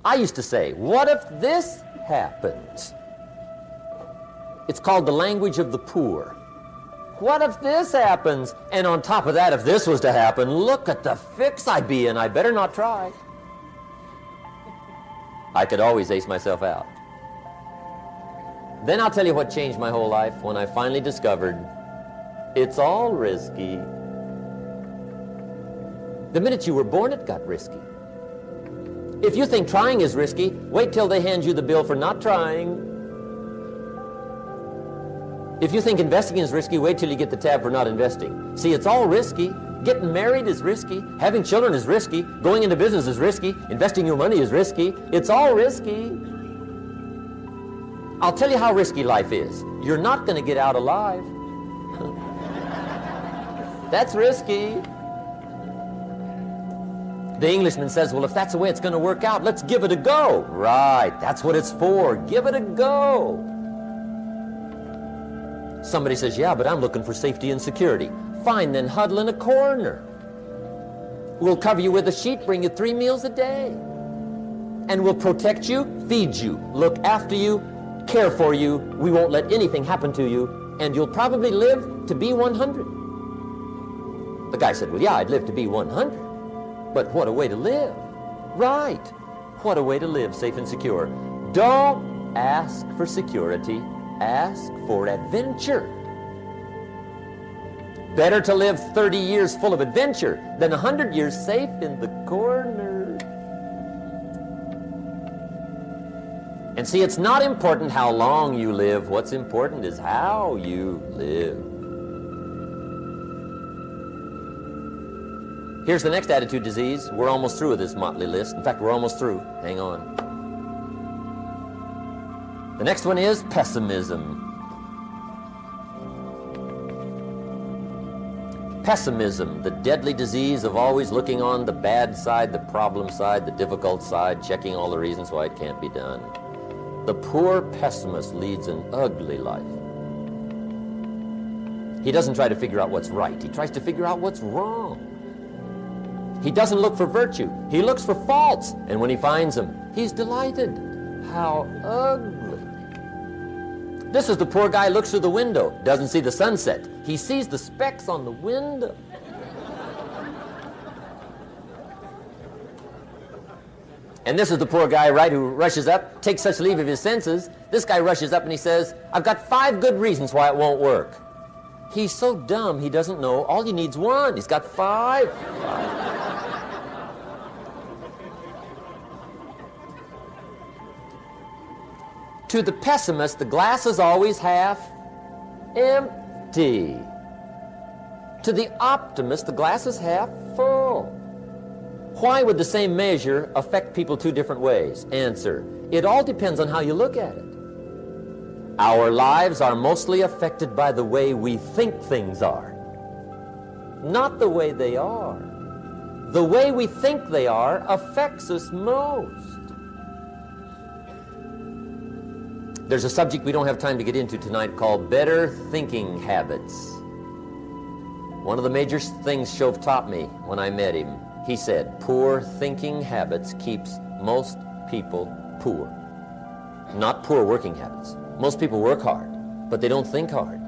I used to say, what if this happens? It's called the language of the poor. What if this happens? And on top of that, if this was to happen, look at the fix I'd be in. I better not try. I could always ace myself out. Then I'll tell you what changed my whole life when I finally discovered it's all risky. The minute you were born, it got risky. If you think trying is risky, wait till they hand you the bill for not trying. If you think investing is risky, wait till you get the tab for not investing. See, it's all risky. Getting married is risky. Having children is risky. Going into business is risky. Investing your money is risky. It's all risky. I'll tell you how risky life is. You're not going to get out alive. That's risky. The Englishman says, well, if that's the way it's going to work out, let's give it a go. Right, that's what it's for. Give it a go. Somebody says, yeah, but I'm looking for safety and security. Fine, then huddle in a corner. We'll cover you with a sheet, bring you 3 meals a day. And we'll protect you, feed you, look after you, care for you. We won't let anything happen to you, and you'll probably live to be 100. The guy said, well, yeah, I'd live to be 100. But what a way to live. Right. What a way to live, safe and secure. Don't ask for security. Ask for adventure. Better to live 30 years full of adventure than 100 years safe in the corner. And see, it's not important how long you live. What's important is how you live. Here's the next attitude disease. We're almost through with this motley list. In fact, we're almost through. Hang on. The next one is pessimism. Pessimism, the deadly disease of always looking on the bad side, the problem side, the difficult side, checking all the reasons why it can't be done. The poor pessimist leads an ugly life. He doesn't try to figure out what's right. He tries to figure out what's wrong. He doesn't look for virtue. He looks for faults. And when he finds them, he's delighted. How ugly. This is the poor guy looks through the window, doesn't see the sunset. He sees the specks on the window. And this is the poor guy, right, who rushes up, takes such leave of his senses. This guy rushes up and he says, I've got 5 good reasons why it won't work. He's so dumb he doesn't know all he needs 1. He's got 5. To the pessimist, the glass is always half empty. To the optimist, the glass is half full. Why would the same measure affect people 2 different ways? Answer, it all depends on how you look at it. Our lives are mostly affected by the way we think things are, not the way they are. The way we think they are affects us most. There's a subject we don't have time to get into tonight called better thinking habits. One of the major things Shove taught me when I met him, he said, poor thinking habits keeps most people poor. Not poor working habits. Most people work hard, but they don't think hard.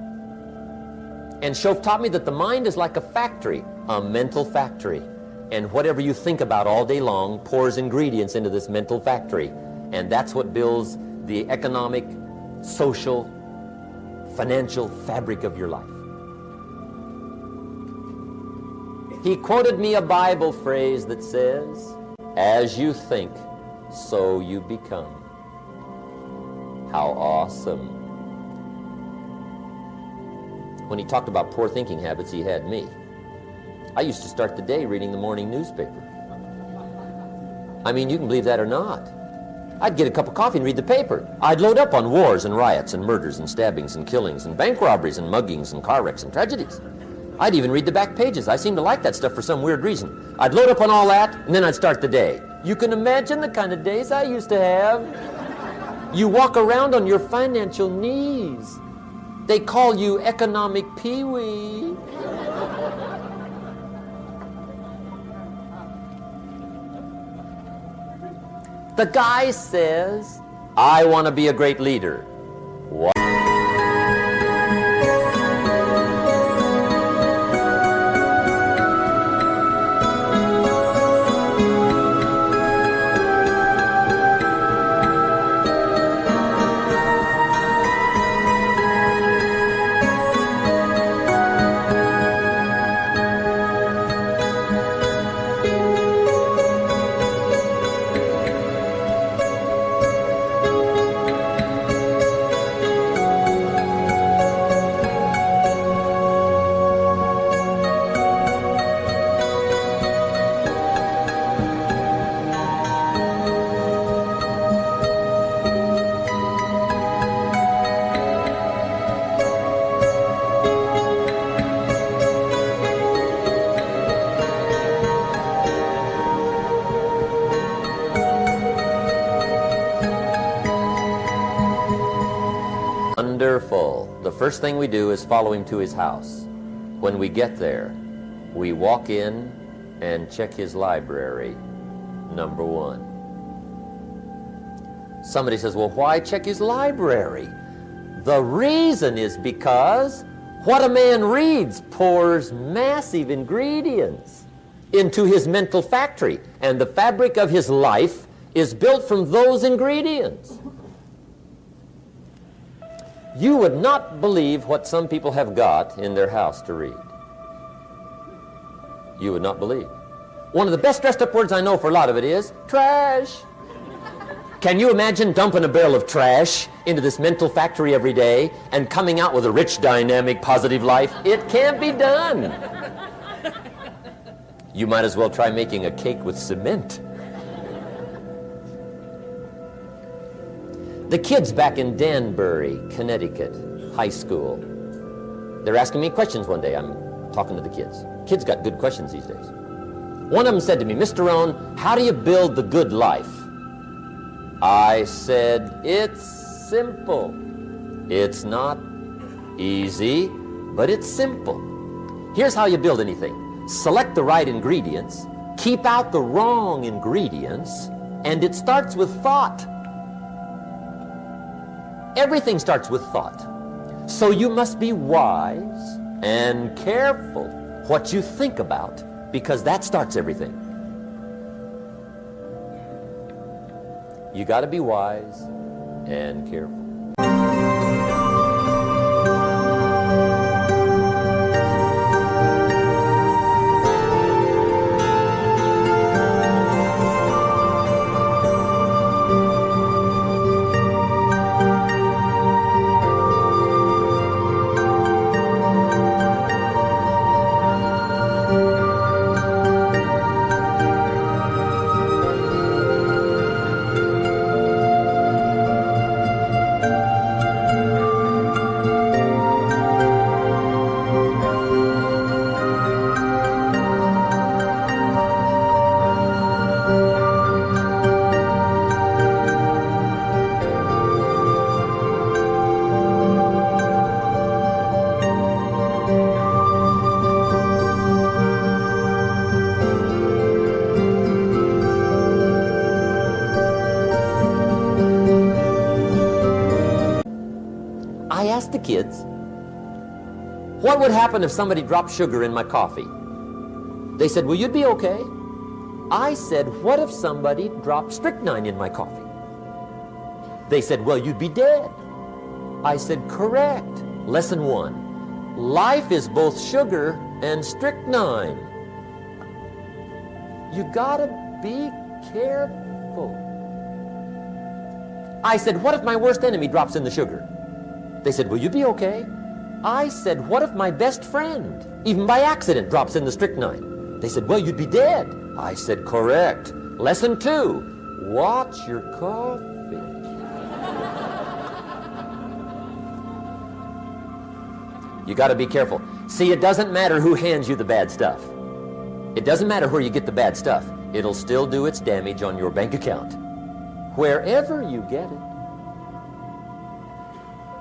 And Shove taught me that the mind is like a factory, a mental factory. And whatever you think about all day long pours ingredients into this mental factory. And that's what builds the economic, social, financial fabric of your life. He quoted me a Bible phrase that says, as you think, so you become. How awesome. When he talked about poor thinking habits, he had me. I used to start the day reading the morning newspaper. I mean, you can believe that or not. I'd get a cup of coffee and read the paper. I'd load up on wars and riots and murders and stabbings and killings and bank robberies and muggings and car wrecks and tragedies. I'd even read the back pages. I seem to like that stuff for some weird reason. I'd load up on all that, and then I'd start the day. You can imagine the kind of days I used to have. You walk around on your financial knees. They call you economic peewee. The guy says, I want to be a great leader. What? Wonderful. The first thing we do is follow him to his house. When we get there, we walk in and check his library, number one. Somebody says, well, why check his library? The reason is because what a man reads pours massive ingredients into his mental factory, and the fabric of his life is built from those ingredients. You would not believe what some people have got in their house to read. You would not believe. One of the best dressed up words I know for a lot of it is trash. Can you imagine dumping a barrel of trash into this mental factory every day and coming out with a rich, dynamic, positive life? It can't be done. You might as well try making a cake with cement. The kids back in Danbury, Connecticut, high school, they're asking me questions one day. I'm talking to the kids. Kids got good questions these days. One of them said to me, Mr. Rohn, how do you build the good life? I said, it's simple. It's not easy, but it's simple. Here's how you build anything. Select the right ingredients, keep out the wrong ingredients, and it starts with thought. Everything starts with thought. So you must be wise and careful what you think about, because that starts everything. You got to be wise and careful. I asked the kids, what would happen if somebody dropped sugar in my coffee? They said, well, you'd be okay. I said, what if somebody dropped strychnine in my coffee? They said, well, you'd be dead. I said, correct. Lesson one, life is both sugar and strychnine. You gotta be careful. I said, what if my worst enemy drops in the sugar? They said, will you be okay? I said, what if my best friend, even by accident, drops in the strychnine? They said, well, you'd be dead. I said, correct. Lesson two, watch your coffee. You got to be careful. See, it doesn't matter who hands you the bad stuff. It doesn't matter where you get the bad stuff. It'll still do its damage on your bank account, wherever you get it.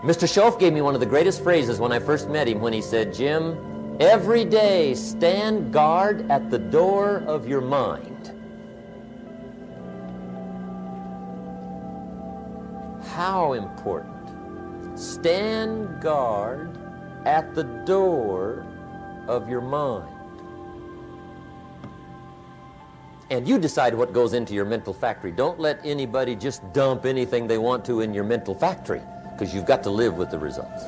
Mr. Schoaf gave me one of the greatest phrases when I first met him, when he said, Jim, every day stand guard at the door of your mind. How important. Stand guard at the door of your mind. And you decide what goes into your mental factory. Don't let anybody just dump anything they want to in your mental factory, because you've got to live with the results.